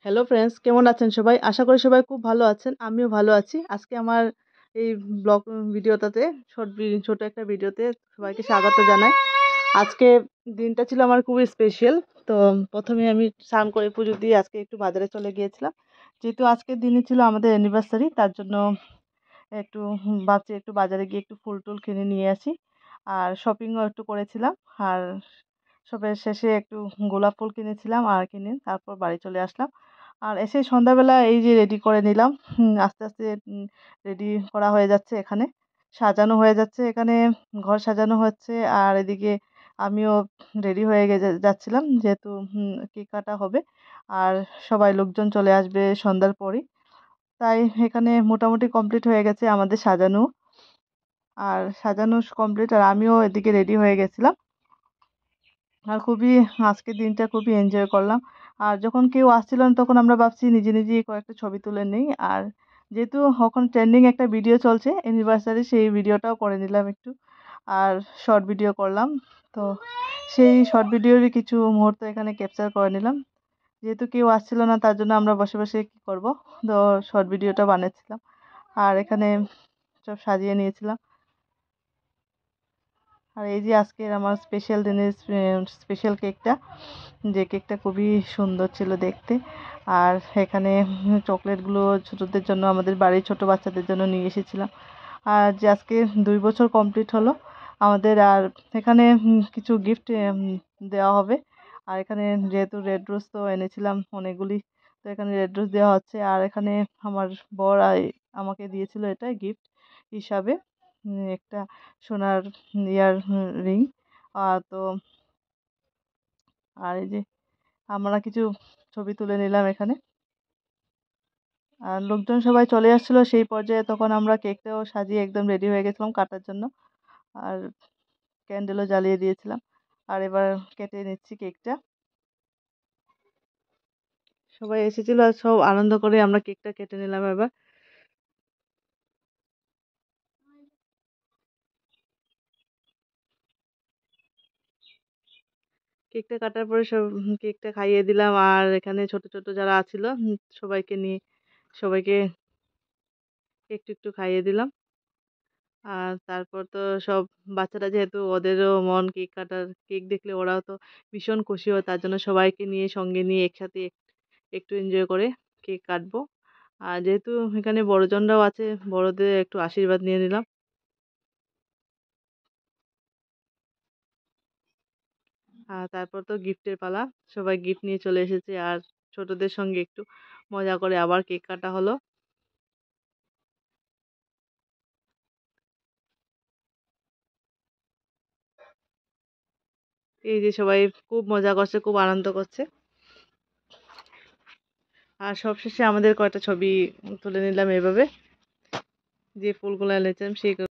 Hello friends, কেমন আছেন সবাই? আশা করি সবাই খুব ভালো আছেন। আমিও ভালো আছি। আজকে আমার এই ব্লগ ভিডিওটাতে ছোট একটা ভিডিওতে সবাইকে স্বাগত জানাই। আজকে দিনটা ছিল আমার খুবই স্পেশাল। তো প্রথমে আমি স্নান করে পুজো দিয়ে আজকে একটু বাজারে চলে গিয়েছিলাম। যেহেতু আজকের দিনই ছিল আমাদের অ্যানিভার্সারি, তার জন্য একটু ভাবছি একটু বাজারে গিয়ে একটু ফুল টুল কিনে নিয়ে আসি। আর শপিংও একটু করেছিলাম। আর সবের শেষে একটু গোলাপ ফুল কিনেছিলাম আর কিনে তারপর বাড়ি চলে আসলাম। আর এসে সন্ধ্যাবেলা এই যে রেডি করে নিলাম। আস্তে আস্তে রেডি করা হয়ে যাচ্ছে এখানে। সাজানো হয়ে যাচ্ছে এখানে, ঘর সাজানো হচ্ছে। আর এদিকে আমিও রেডি হয়ে যাচ্ছিলাম, যেহেতু কেক কাটা হবে। আর সবাই লোকজন চলে আসবে সন্ধ্যার পরই। তাই এখানে মোটামুটি কমপ্লিট হয়ে গেছে আমাদের সাজানো। আর সাজানো কমপ্লিট, আর আমিও এদিকে রেডি হয়ে গেছিলাম। আর খুবই আজকের দিনটা খুবই এনজয় করলাম। আর যখন কেউ আসছিল না তখন আমরা ভাবছি নিজে নিজেই কয়েকটা ছবি তুলে নিই। আর যেহেতু এখন ট্রেন্ডিং একটা ভিডিও চলছে অ্যানিভার্সারি, সেই ভিডিওটাও করে নিলাম একটু। আর শর্ট ভিডিও করলাম। তো সেই শর্ট ভিডিওরই কিছু মুহূর্ত এখানে ক্যাপচার করে নিলাম। যেহেতু কেউ আসছিল না তার জন্য আমরা বসে বসে কী করব, তো শর্ট ভিডিওটা বানাচ্ছিলাম। আর এখানে সব সাজিয়ে নিয়েছিলাম। আর এই যে আজকের আমার স্পেশাল দিনের স্পেশাল কেকটা, যে কেকটা খুবই সুন্দর ছিল দেখতে। আর এখানে চকলেটগুলো ছোটদের জন্য, আমাদের বাড়ির ছোট বাচ্চাদের জন্য নিয়ে এসেছিলাম। আর যে আজকে 2 বছর কমপ্লিট হলো আমাদের। আর এখানে কিছু গিফট দেওয়া হবে। আর এখানে যেহেতু রেড রোজ তো এনেছিলাম অনেকগুলি, তো এখানে রেড রোজ দেওয়া হচ্ছে। আর এখানে আমার বর আমাকে দিয়েছিল এটা গিফট হিসাবে, একটা সোনার ইয়ার রিং। তো আর এই যে আমরা কিছু ছবি তুলে নিলাম এখানে। আর লোকজন সবাই চলে আসছিল সেই পর্যায়ে, তখন আমরা কেকটাও সাজিয়ে একদম রেডি হয়ে গেছিলাম কাটার জন্য। আর ক্যান্ডেলও জ্বালিয়ে দিয়েছিলাম। আর এবার কেটে নিচ্ছি কেকটা। সবাই এসেছিল আর সব আনন্দ করে আমরা কেকটা কেটে নিলাম এবার। কেকটা কাটার পরে সব কেকটা খাইয়ে দিলাম। আর এখানে ছোট ছোট যারা আছিল সবাইকে নিয়ে সবাইকে একটু একটু খাইয়ে দিলাম। আর তারপর তো সব বাচ্চারা, যেহেতু ওদেরও মন কেক কাটার, কেক দেখলে ওরাও তো ভীষণ খুশি হয়, তার জন্য সবাইকে নিয়ে সঙ্গে নিয়ে একসাথে একটু এনজয় করে কেক কাটবো। আর যেহেতু এখানে বড়জনরাও আছে, বড়দের একটু আশীর্বাদ নিয়ে নিলাম। আর তারপর তো গিফটের পালা, সবাই গিফট নিয়ে চলে এসেছে। আর ছোটদের সঙ্গে একটু মজা করে আবার কেক কাটা হলো। এই যে সবাই খুব মজা করছে, খুব আনন্দ করছে। আর সবশেষে আমাদের কয়টা ছবি তুলে নিলাম এভাবে, যে ফুলগুলো এনেছিলাম সেই